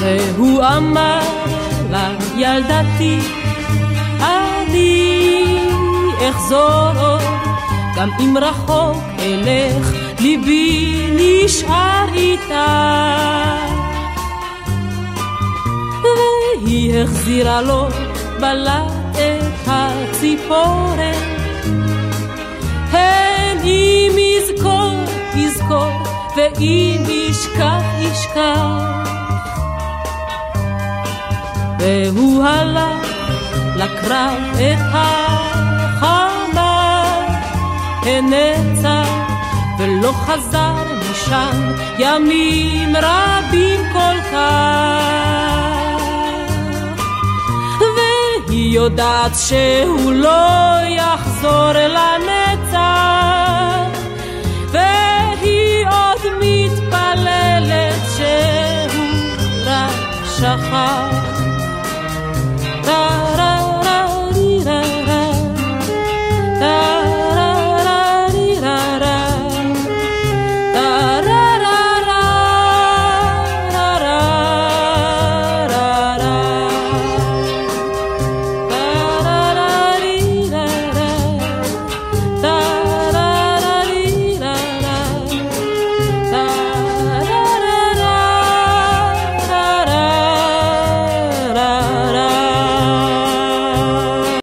והוא אמר לה, ילדתי, אני אחזור עוד, גם אם רחוק אלך, ליבי נשאר איתה. והיא החזירה לו בלט את הציפורן, הן אם יזכור, יזכור, ואם ישכח, ישכח. והוא הלך לקרב את החמה, הנצח ולא חזר משם ימים רבים כל כך. והיא יודעת שהוא לא יחזור לנצח,